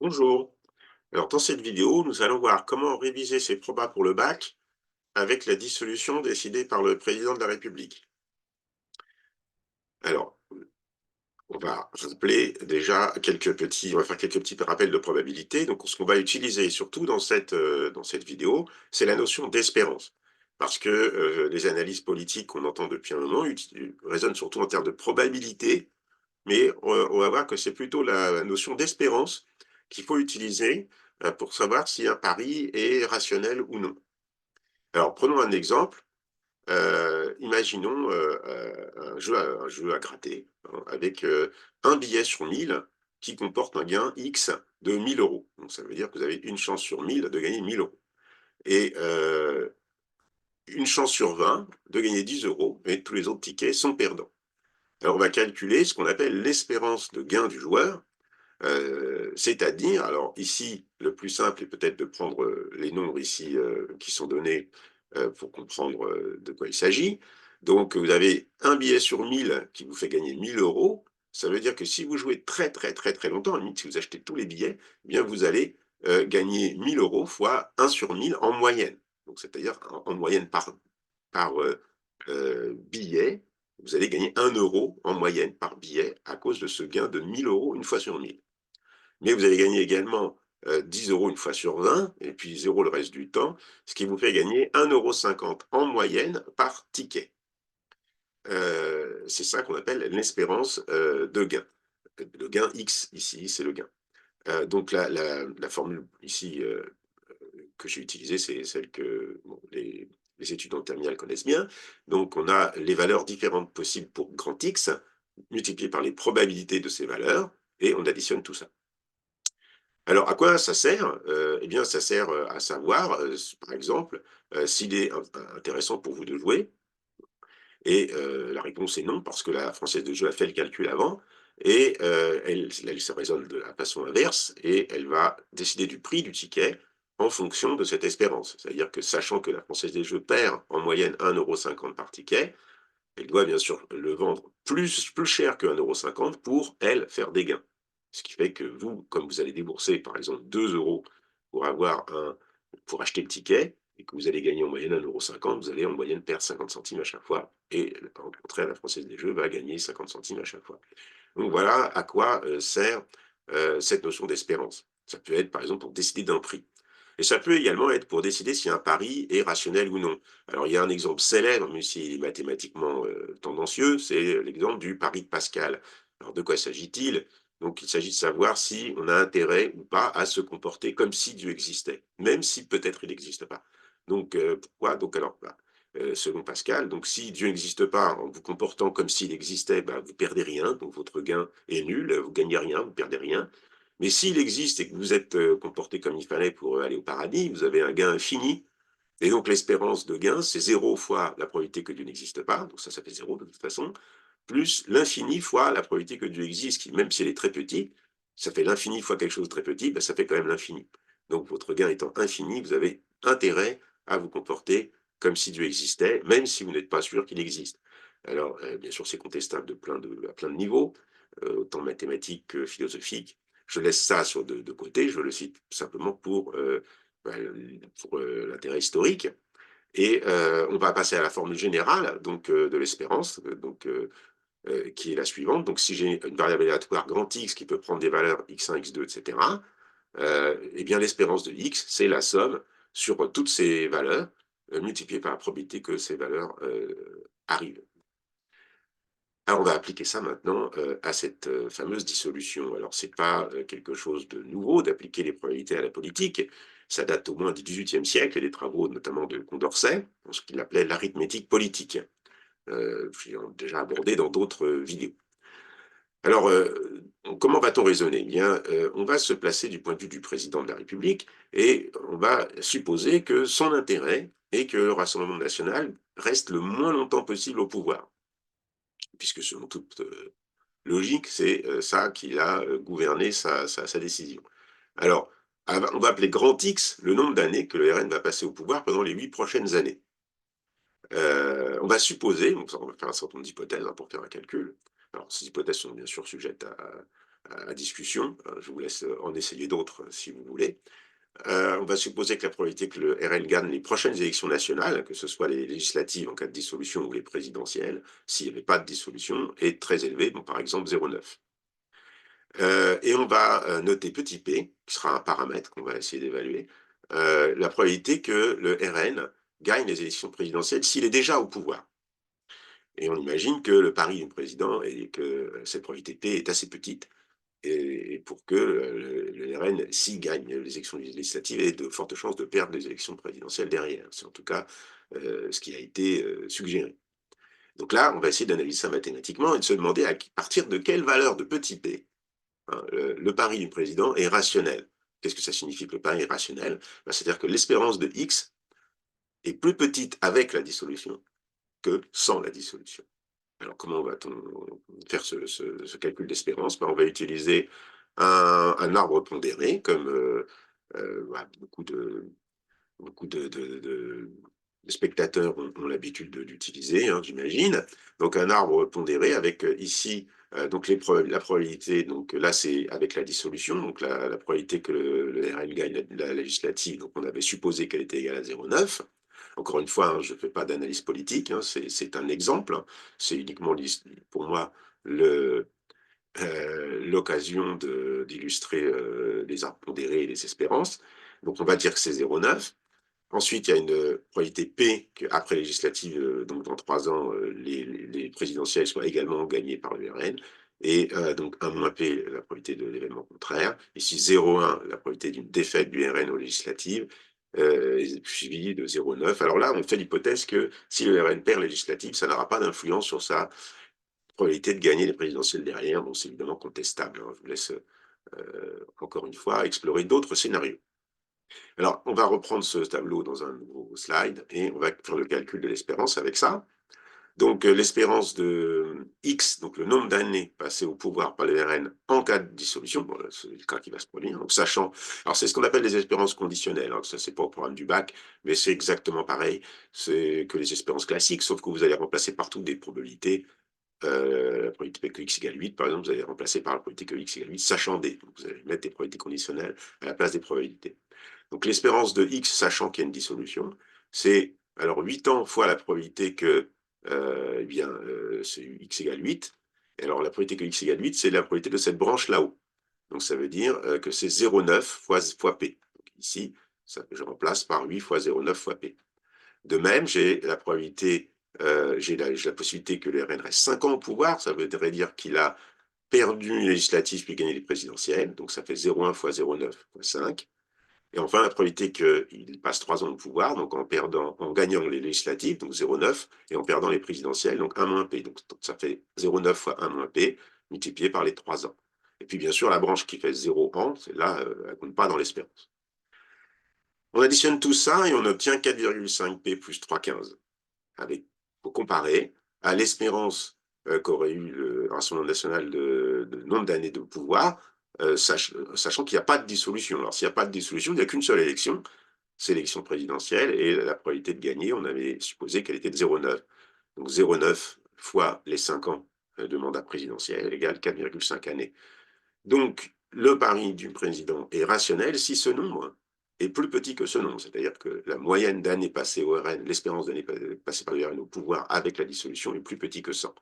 Bonjour. Alors, dans cette vidéo, nous allons voir comment réviser ses probas pour le bac avec la dissolution décidée par le président de la République. Alors, on va rappeler déjà on va faire quelques petits rappels de probabilité. Donc, ce qu'on va utiliser surtout dans cette vidéo, c'est la notion d'espérance. Parce que les analyses politiques qu'on entend depuis un moment raisonnent surtout en termes de probabilité, mais on va voir que c'est plutôt la notion d'espérance qu'il faut utiliser pour savoir si un pari est rationnel ou non. Alors, prenons un exemple. Imaginons un jeu à gratter, hein, avec 1 billet sur 1000 qui comporte un gain X de 1 000 euros. Donc, ça veut dire que vous avez une chance sur 1000 de gagner 1 000 euros. Et une chance sur 20 de gagner 10 euros, mais tous les autres tickets sont perdants. Alors, on va calculer ce qu'on appelle l'espérance de gain du joueur. C'est-à-dire, alors ici, le plus simple est peut-être de prendre les nombres ici qui sont donnés pour comprendre de quoi il s'agit. Donc, vous avez un billet sur 1000 qui vous fait gagner 1 000 euros. Ça veut dire que si vous jouez très, très, très, très longtemps, à la limite, si vous achetez tous les billets, eh bien, vous allez gagner 1 000 euros fois 1 sur 1000 en moyenne. Donc, c'est-à-dire en moyenne par billet, vous allez gagner 1 euro en moyenne par billet à cause de ce gain de 1 000 euros une fois sur 1000. Mais vous allez gagner également 10 euros une fois sur 20, et puis 0 le reste du temps, ce qui vous fait gagner 1,50 € en moyenne par ticket. C'est ça qu'on appelle l'espérance de gain. Le gain X, ici, c'est le gain. Donc la formule ici que j'ai utilisée, c'est celle que bon, les étudiants de terminale connaissent bien. Donc on a les valeurs différentes possibles pour grand X, multipliées par les probabilités de ces valeurs, et on additionne tout ça. Alors, à quoi ça sert? Eh bien, ça sert, à savoir, par exemple, s'il est intéressant pour vous de jouer, et la réponse est non, parce que la Française des jeux a fait le calcul avant, et elle se raisonne de la façon inverse, et elle va décider du prix du ticket en fonction de cette espérance. C'est-à-dire que, sachant que la Française des jeux perd en moyenne 1,50 € par ticket, elle doit bien sûr le vendre plus cher que 1,50 € pour, elle, faire des gains. Ce qui fait que vous, comme vous allez débourser, par exemple, 2 euros pour acheter le ticket, et que vous allez gagner en moyenne 1,50 €, vous allez en moyenne perdre 50 centimes à chaque fois. Et au contraire, la Française des jeux va gagner 50 centimes à chaque fois. Donc voilà à quoi sert cette notion d'espérance. Ça peut être, par exemple, pour décider d'un prix. Et ça peut également être pour décider si un pari est rationnel ou non. Alors, il y a un exemple célèbre, mais s'il est mathématiquement tendancieux, c'est l'exemple du pari de Pascal. Alors, de quoi s'agit-il? Donc, il s'agit de savoir si on a intérêt ou pas à se comporter comme si Dieu existait, même si peut-être il n'existe pas. Donc, pourquoi? Donc, alors, selon Pascal, donc si Dieu n'existe pas, en vous comportant comme s'il existait, bah, vous perdez rien, donc votre gain est nul, vous gagnez rien, vous perdez rien. Mais s'il existe et que vous êtes comporté comme il fallait pour aller au paradis, vous avez un gain infini. Et donc l'espérance de gain, c'est 0 fois la probabilité que Dieu n'existe pas, donc ça fait 0 de toute façon, plus l'infini fois la probabilité que Dieu existe, qui, même si elle est très petite, ça fait l'infini fois quelque chose de très petit, ben ça fait quand même l'infini. Donc votre gain étant infini, vous avez intérêt à vous comporter comme si Dieu existait, même si vous n'êtes pas sûr qu'il existe. Alors, bien sûr, c'est contestable à plein de niveaux, autant mathématiques que philosophiques. Je laisse ça de côté, je le cite simplement pour l'intérêt historique. Et on va passer à la formule générale donc, de l'espérance, qui est la suivante. Donc, si j'ai une variable aléatoire grand X qui peut prendre des valeurs x1, x2, etc., eh bien, l'espérance de x, c'est la somme sur toutes ces valeurs, multipliée par la probabilité que ces valeurs arrivent. Alors, on va appliquer ça maintenant à cette fameuse dissolution. Alors, c'est pas quelque chose de nouveau d'appliquer les probabilités à la politique. Ça date au moins du XVIIIe siècle et des travaux notamment de Condorcet, dans ce qu'il appelait l'arithmétique politique. J'ai déjà abordé dans d'autres vidéos. Alors, comment va-t-on raisonner? Eh bien, on va se placer du point de vue du président de la République et on va supposer que son intérêt est que le Rassemblement national reste le moins longtemps possible au pouvoir, puisque selon toute logique, c'est ça qui a gouverné sa décision. Alors, on va appeler grand X le nombre d'années que le RN va passer au pouvoir pendant les 8 prochaines années. On va supposer, donc on va faire un certain nombre d'hypothèses pour faire un calcul. Alors, ces hypothèses sont bien sûr sujettes à discussion. Je vous laisse en essayer d'autres si vous voulez. On va supposer que la probabilité que le RN gagne les prochaines élections nationales, que ce soit les législatives en cas de dissolution ou les présidentielles, s'il n'y avait pas de dissolution, est très élevée, donc par exemple 0,9. Et on va noter petit p, qui sera un paramètre qu'on va essayer d'évaluer, la probabilité que le RN gagne les élections présidentielles s'il est déjà au pouvoir. Et on imagine que le pari du président est que cette probabilité P est assez petite, et pour que le RN, s'il gagne les élections législatives, ait de fortes chances de perdre les élections présidentielles derrière. C'est en tout cas ce qui a été suggéré. Donc là, on va essayer d'analyser ça mathématiquement et de se demander à partir de quelle valeur de petit p, hein, le pari du président est rationnel. Qu'est-ce que ça signifie que le pari est rationnel? Ben, c'est-à-dire que l'espérance de X est plus petite avec la dissolution que sans la dissolution. Alors, comment va-t-on faire ce calcul d'espérance? Ben, on va utiliser un arbre pondéré, comme voilà, beaucoup de spectateurs ont l'habitude l'utiliser, hein, j'imagine. Donc, un arbre pondéré avec ici donc la probabilité, donc là c'est avec la dissolution, donc la probabilité que le RN gagne la législative, donc on avait supposé qu'elle était égale à 0,9. Encore une fois, hein, je ne fais pas d'analyse politique, hein, c'est un exemple, hein. C'est uniquement pour moi l'occasion d'illustrer les arbres pondérés et les espérances. Donc on va dire que c'est 0,9. Ensuite, il y a une probabilité P qu'après législative, donc dans 3 ans, les présidentielles soient également gagnées par le RN. Et donc 1 moins P, la probabilité de l'événement contraire. Ici 0,1, la probabilité d'une défaite du RN aux législatives, suivi de 0,9. Alors là, on fait l'hypothèse que si le RN perd législative, ça n'aura pas d'influence sur sa probabilité de gagner les présidentielles derrière. Donc c'est évidemment contestable, hein. Je vous laisse encore une fois explorer d'autres scénarios. Alors, on va reprendre ce tableau dans un nouveau slide et on va faire le calcul de l'espérance avec ça. Donc, l'espérance de X, donc le nombre d'années passées au pouvoir par les RN en cas de dissolution, bon, c'est le cas qui va se produire, donc sachant, alors c'est ce qu'on appelle les espérances conditionnelles, hein, ça c'est pas au programme du bac, mais c'est exactement pareil, c'est que les espérances classiques, sauf que vous allez remplacer partout des probabilités, la probabilité que X égale 8, par exemple, vous allez remplacer par la probabilité que X égale 8, sachant vous allez mettre des probabilités conditionnelles à la place des probabilités. Donc l'espérance de X, sachant qu'il y a une dissolution, c'est alors 8 ans fois la probabilité que eh bien, c'est X égale 8. Et alors la probabilité que X égale 8, c'est la probabilité de cette branche là-haut. Donc ça veut dire que c'est 0,9 fois P. Donc ici, je remplace par 8 fois 0,9 fois P. De même, j'ai la probabilité, j'ai la possibilité que le RN reste 5 ans au pouvoir. Ça voudrait dire qu'il a perdu les législatives puis gagné les présidentielles. Donc ça fait 0,1 fois 0,9 fois 5. Et enfin, la probabilité qu'il passe 3 ans au pouvoir, donc en gagnant les législatives, donc 0,9, et en perdant les présidentielles, donc 1 moins P. Donc ça fait 0,9 fois 1 moins P, multiplié par les 3 ans. Et puis bien sûr, la branche qui fait 0 ans, là, elle ne compte pas dans l'espérance. On additionne tout ça et on obtient 4,5 P plus 3,15. Pour comparer à l'espérance qu'aurait eu le Rassemblement national de nombre d'années de pouvoir, sachant qu'il n'y a pas de dissolution. Alors, s'il n'y a pas de dissolution, il n'y a qu'une seule élection, c'est l'élection présidentielle, et la probabilité de gagner, on avait supposé qu'elle était de 0,9. Donc 0,9 fois les 5 ans de mandat présidentiel égale 4,5 années. Donc, le pari du président est rationnel si ce nombre est plus petit que ce nombre. C'est-à-dire que la moyenne d'années passées au RN, l'espérance d'années passées par le RN au pouvoir avec la dissolution est plus petit que 100.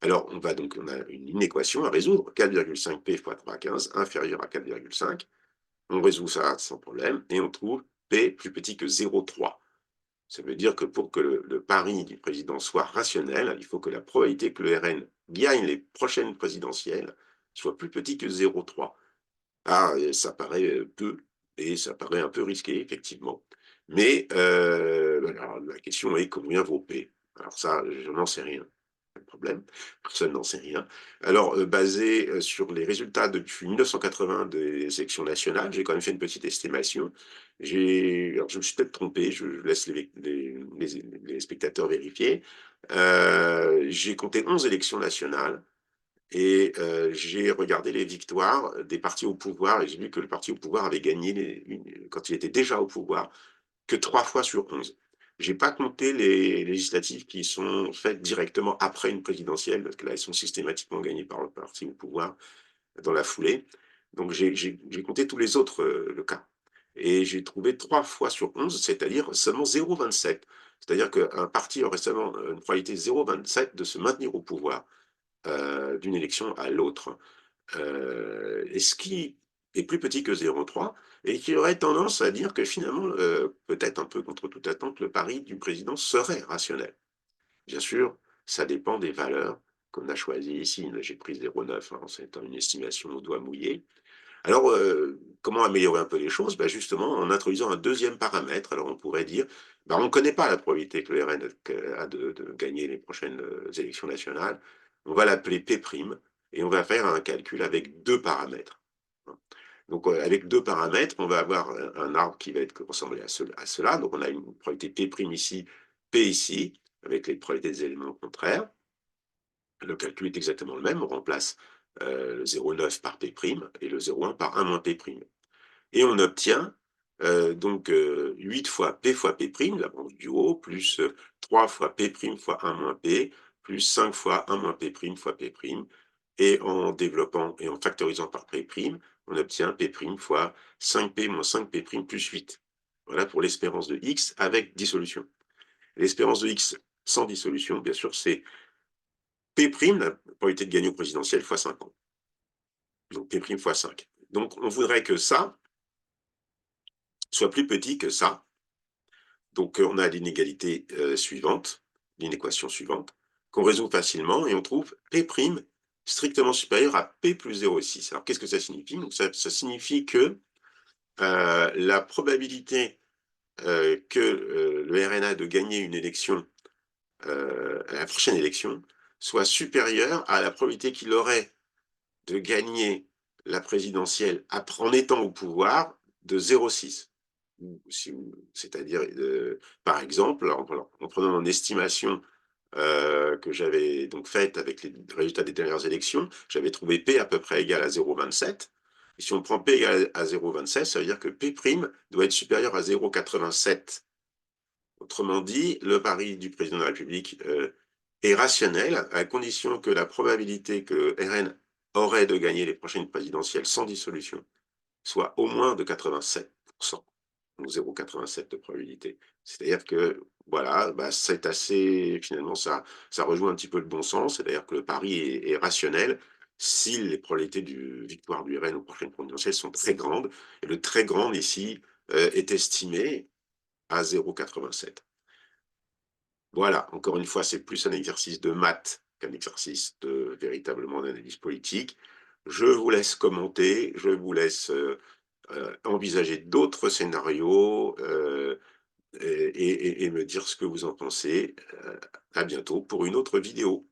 Alors, on a une équation à résoudre, 4,5 P fois 3,15 inférieur à 4,5. On résout ça sans problème et on trouve P plus petit que 0,3. Ça veut dire que pour que le pari du président soit rationnel, il faut que la probabilité que le RN gagne les prochaines présidentielles soit plus petit que 0,3. Ah, ça paraît peu, et ça paraît un peu risqué, effectivement. Mais alors, la question est combien vaut P? Alors ça, je n'en sais rien. Pas de problème, personne n'en sait rien. Alors, basé sur les résultats depuis 1980 des élections nationales, j'ai quand même fait une petite estimation. Alors, je me suis peut-être trompé, je laisse les spectateurs vérifier. J'ai compté 11 élections nationales. Et j'ai regardé les victoires des partis au pouvoir et j'ai vu que le parti au pouvoir avait gagné, quand il était déjà au pouvoir, que 3 fois sur 11. J'ai pas compté les législatives qui sont faites directement après une présidentielle, parce que là, elles sont systématiquement gagnées par le parti au pouvoir. dans la foulée. Donc j'ai compté tous les autres, le cas et j'ai trouvé 3 fois sur 11, c'est-à-dire seulement 0,27. C'est-à-dire qu'un parti aurait seulement, une probabilité 0,27 de se maintenir au pouvoir, d'une élection à l'autre. Et ce qui est plus petit que 0,3 et qui aurait tendance à dire que finalement, peut-être un peu contre toute attente, le pari du président serait rationnel. Bien sûr, ça dépend des valeurs qu'on a choisies ici. Là, j'ai pris 0,9, hein, c'est une estimation au doigt mouillé. Alors, comment améliorer un peu les choses? Bah, justement, en introduisant un deuxième paramètre. Alors, on pourrait dire, bah, on ne connaît pas la probabilité que le RN a de gagner les prochaines élections nationales. On va l'appeler P' et on va faire un calcul avec deux paramètres. Donc, avec deux paramètres, on va avoir un arbre qui va être ressemblé à cela. Donc, on a une probabilité P' ici, P ici, avec les probabilités des éléments contraires. Le calcul est exactement le même. On remplace le 0,9 par P' et le 0,1 par 1 moins P'. Et on obtient donc 8 fois P', la branche du haut, plus 3 fois P' fois 1 moins P, plus 5 fois 1 moins P' fois P'. Et en développant et en factorisant par P', on obtient P' fois 5P moins 5P' plus 8. Voilà pour l'espérance de X avec dissolution. L'espérance de X sans dissolution, bien sûr, c'est P', la probabilité de gagner au présidentiel, fois 50. Donc P' fois 5. Donc on voudrait que ça soit plus petit que ça. Donc on a l'inégalité suivante, l'inéquation suivante, qu'on résout facilement et on trouve P' strictement supérieur à P plus 0,6. Alors qu'est-ce que ça signifie? Donc ça signifie que la probabilité que le RNA de gagner une élection, à la prochaine élection, soit supérieure à la probabilité qu'il aurait de gagner la présidentielle en étant au pouvoir de 0,6. C'est-à-dire, par exemple, en prenant mon estimation que j'avais donc faite avec les résultats des dernières élections, j'avais trouvé P à peu près égal à 0,27. Et si on prend P égal à 0,27, ça veut dire que P' doit être supérieur à 0,87. Autrement dit, le pari du président de la République est rationnel, à condition que la probabilité que RN aurait de gagner les prochaines présidentielles sans dissolution soit au moins de 87%, donc 0,87 de probabilité. C'est-à-dire que, voilà, bah, c'est assez, finalement, ça rejoint un petit peu le bon sens, c'est-à-dire que le pari est rationnel si les probabilités de victoire du RN aux prochaines présidentielles sont très grandes, et le très grand ici est estimé à 0,87. Voilà, encore une fois, c'est plus un exercice de maths qu'un exercice de véritablement d'analyse politique. Je vous laisse commenter, je vous laisse envisager d'autres scénarios et me dire ce que vous en pensez. À bientôt pour une autre vidéo.